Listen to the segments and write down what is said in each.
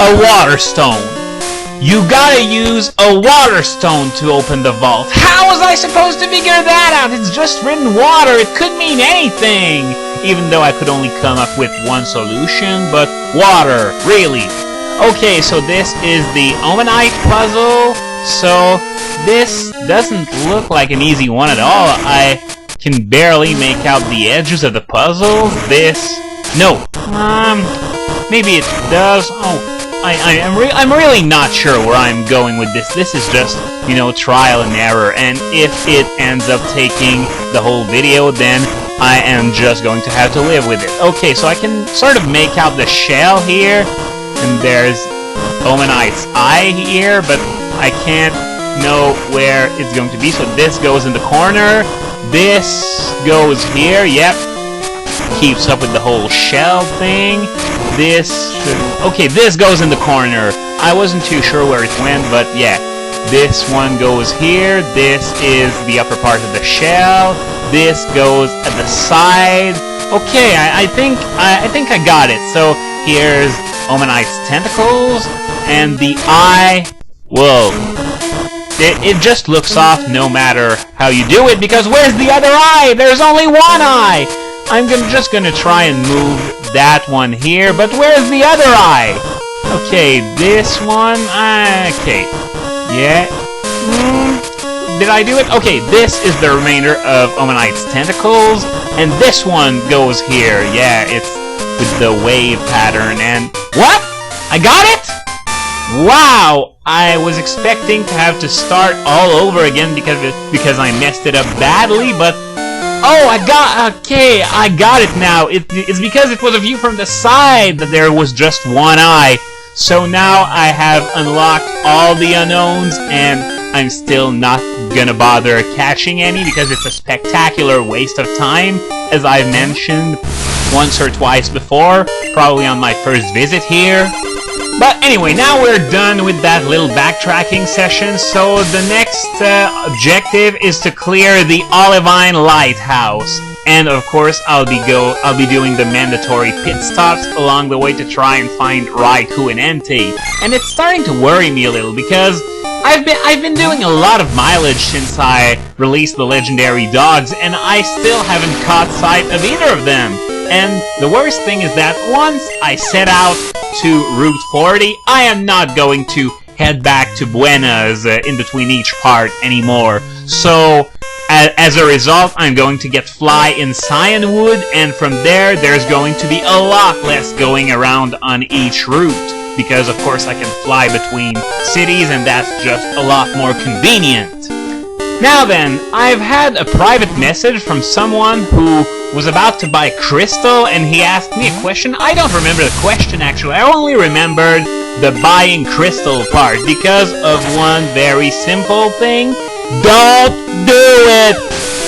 a water stone. You gotta use a water stone to open the vault. How was I supposed to figure that out? It's just written water. It could mean anything. Even though I could only come up with one solution, but water, really. Okay, so this is the Omanyte puzzle. So this doesn't look like an easy one at all. I can barely make out the edges of the puzzle. No. Maybe it does. Oh. I'm really not sure where I'm going with this. This is just, you know, trial and error, and if it ends up taking the whole video, then I am just going to have to live with it. Okay, so I can sort of make out the shell here, and there's Omanyte's eye here, but I can't know where it's going to be, so this goes in the corner, this goes here, yep, keeps up with the whole shell thing. Okay, this goes in the corner. I wasn't too sure where it went, but yeah. This one goes here. This is the upper part of the shell. This goes at the side. Okay, I think I got it. So here's Omanyte's tentacles and the eye. Whoa. It just looks off no matter how you do it, because where's the other eye? There's only one eye! I'm just gonna try and move that one here, but where's the other eye? Okay, this one, okay, yeah, did I do it? Okay, this is the remainder of Omanyte's tentacles, and this one goes here, yeah, it's with the wave pattern, and what? I got it? Wow, I was expecting to have to start all over again because I messed it up badly, but oh, I got it now. It's because it was a view from the side that there was just one eye. So now I have unlocked all the unknowns, and I'm still not gonna bother catching any because it's a spectacular waste of time, as I've mentioned once or twice before, probably on my first visit here. But anyway, now we're done with that little backtracking session, so the next objective is to clear the Olivine lighthouse. And of course, I'll be doing the mandatory pit stops along the way to try and find reconsider. And it's starting to worry me a little because I've been doing a lot of mileage since I released the legendary dogs, and I still haven't caught sight of either of them. And the worst thing is that once I set out to Route 40, I am not going to head back to Buenas in between each part anymore. So, as a result, I'm going to get fly in Cyanwood, and from there, there's going to be a lot less going around on each route, because of course I can fly between cities, and that's just a lot more convenient. Now then, I've had a private message from someone who was about to buy crystal, and he asked me a question. I don't remember the question actually, I only remembered the buying crystal part because of one very simple thing. Don't do it!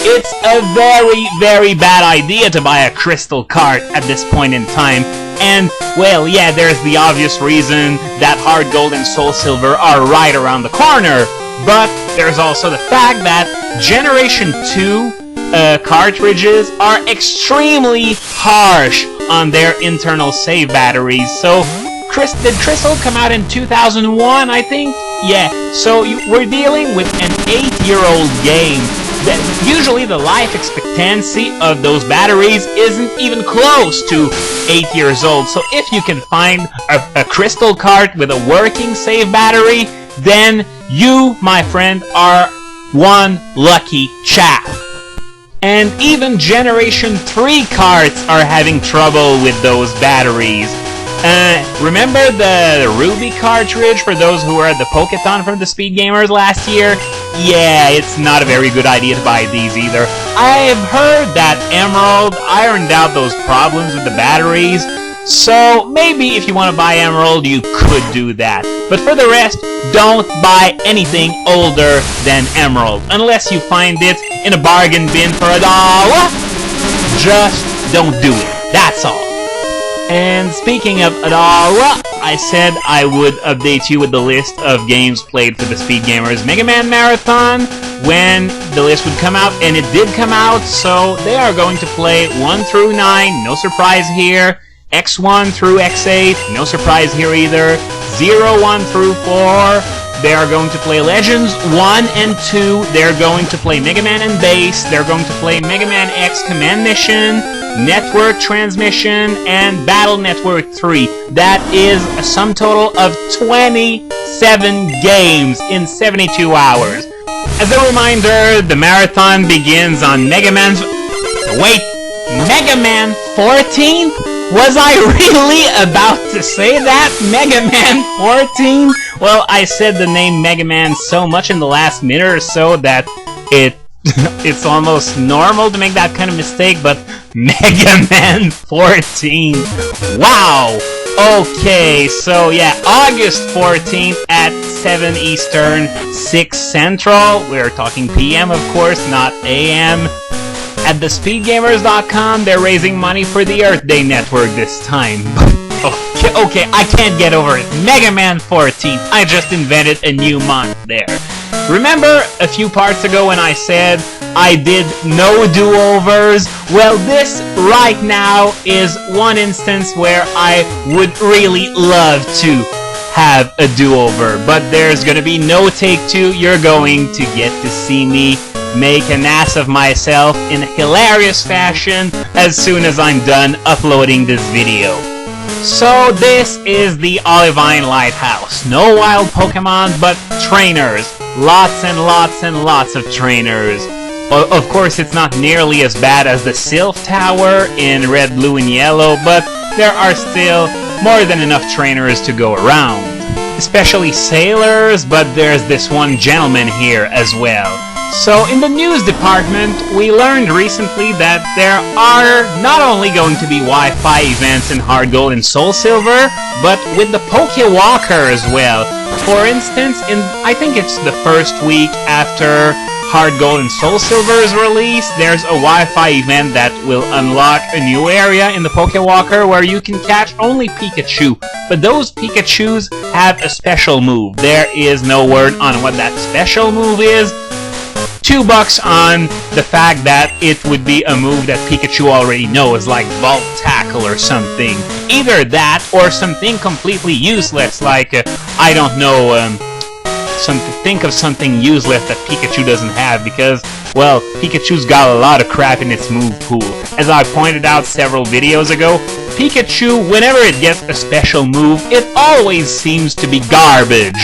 It's a very, very bad idea to buy a crystal cart at this point in time. And, well, yeah, there's the obvious reason that hard gold and soul silver are right around the corner. But there's also the fact that Generation 2 cartridges are extremely harsh on their internal save batteries. So, did Crystal come out in 2001, I think? Yeah, so we're dealing with an 8-year-old game. That usually the life expectancy of those batteries isn't even close to 8 years old. So if you can find a Crystal cart with a working save battery, then you, my friend, are one lucky chap. And even Generation 3 carts are having trouble with those batteries. Remember the Ruby cartridge for those who were at the Pokémon from the Speed Gamers last year? Yeah, it's not a very good idea to buy these either. I've heard that Emerald ironed out those problems with the batteries, so maybe if you want to buy Emerald, you could do that. But for the rest, don't buy anything older than Emerald, unless you find it in a bargain bin for $1. Just don't do it, that's all. And speaking of $1, I said I would update you with the list of games played for the Speed Gamers Megaman Marathon when the list would come out, and it did come out, so they are going to play 1 through 9, no surprise here, X1 through X8, no surprise here either, 0, 1 through 4. They are going to play Legends 1 and 2. They're going to play Megaman and Base. They're going to play Megaman X Command Mission, Network Transmission, and Battle Network 3. That is a sum total of 27 games in 72 hours. As a reminder, the marathon begins on Megaman 14? Was I really about to say that? Megaman 14? Well, I said the name Megaman so much in the last minute or so that it's almost normal to make that kind of mistake, but Megaman 14. Wow! Okay, so yeah, August 14th at 7 Eastern, 6 Central. We're talking PM, of course, not AM. At thespeedgamers.com, they're raising money for the Earth Day Network this time. Okay, I can't get over it. Megaman 14. I just invented a new month there. Remember a few parts ago when I said I did no do-overs? Well, this right now is one instance where I would really love to have a do-over, but there's gonna be no take two. You're going to get to see me make an ass of myself in a hilarious fashion as soon as I'm done uploading this video. So this is the Olivine lighthouse. No wild Pokémon, but trainers. Lots and lots and lots of trainers. Well, of course, it's not nearly as bad as the Sylph Tower in red, blue, and yellow, but there are still more than enough trainers to go around. Especially sailors, but there's this one gentleman here as well. So, in the news department, we learned recently that there are not only going to be Wi-Fi events in Hard Gold and Soul Silver, but with the Pokewalker as well. For instance, I think it's the first week after Hard Gold and Soul Silver is released, there's a Wi-Fi event that will unlock a new area in the Pokewalker where you can catch only Pikachu. But those Pikachus have a special move. There is no word on what that special move is. $2 on the fact that it would be a move that Pikachu already knows, like Volt Tackle or something. Either that or something completely useless, like, I don't know, think of something useless that Pikachu doesn't have, because, well, Pikachu's got a lot of crap in its move pool. As I pointed out several videos ago, Pikachu, whenever it gets a special move, it always seems to be garbage.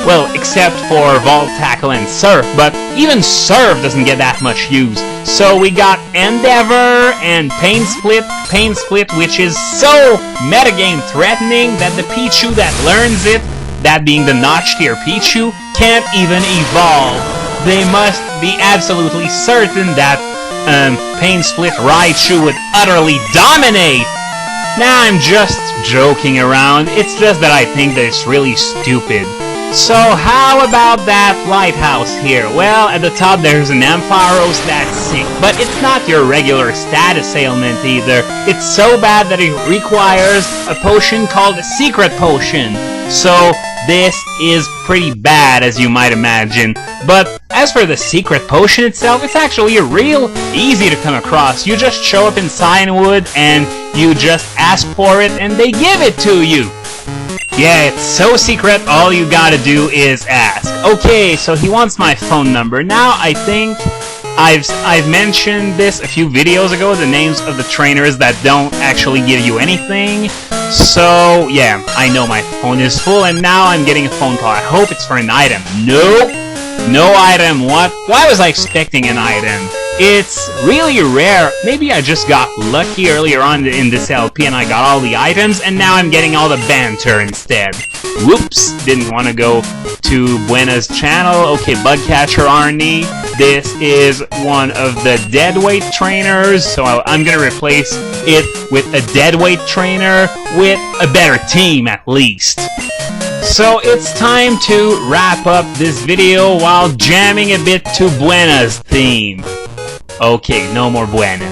Well, except for Volt Tackle and Surf, but even Surf doesn't get that much use. So we got Endeavor and Pain Split, which is so metagame threatening that the Pichu that learns it, that being the Notch tier Pichu, can't even evolve. They must be absolutely certain that Pain Split Raichu would utterly dominate. Now I'm just joking around, it's just that I think that it's really stupid. So how about that lighthouse here? Well, at the top there's an Ampharos that's sick, but it's not your regular status ailment either. It's so bad that it requires a potion called a secret potion. So this is pretty bad, as you might imagine. But as for the secret potion itself, it's actually real easy to come across. You just show up in Cianwood and you just ask for it and they give it to you. Yeah, it's so secret, all you gotta do is ask. Okay, so he wants my phone number. Now, I think I've mentioned this a few videos ago, the names of the trainers that don't actually give you anything. So, yeah, I know my phone is full, and now I'm getting a phone call. I hope it's for an item. Nope. No item. What? Why was I expecting an item? It's really rare. Maybe I just got lucky earlier on in this LP and I got all the items, and now I'm getting all the banter instead. Whoops, didn't want to go to Buena's channel. Okay, Bugcatcher Arnie. This is one of the deadweight trainers, so I'm gonna replace it with a deadweight trainer with a better team at least. So it's time to wrap up this video while jamming a bit to Buena's theme. Okay, no more Buena.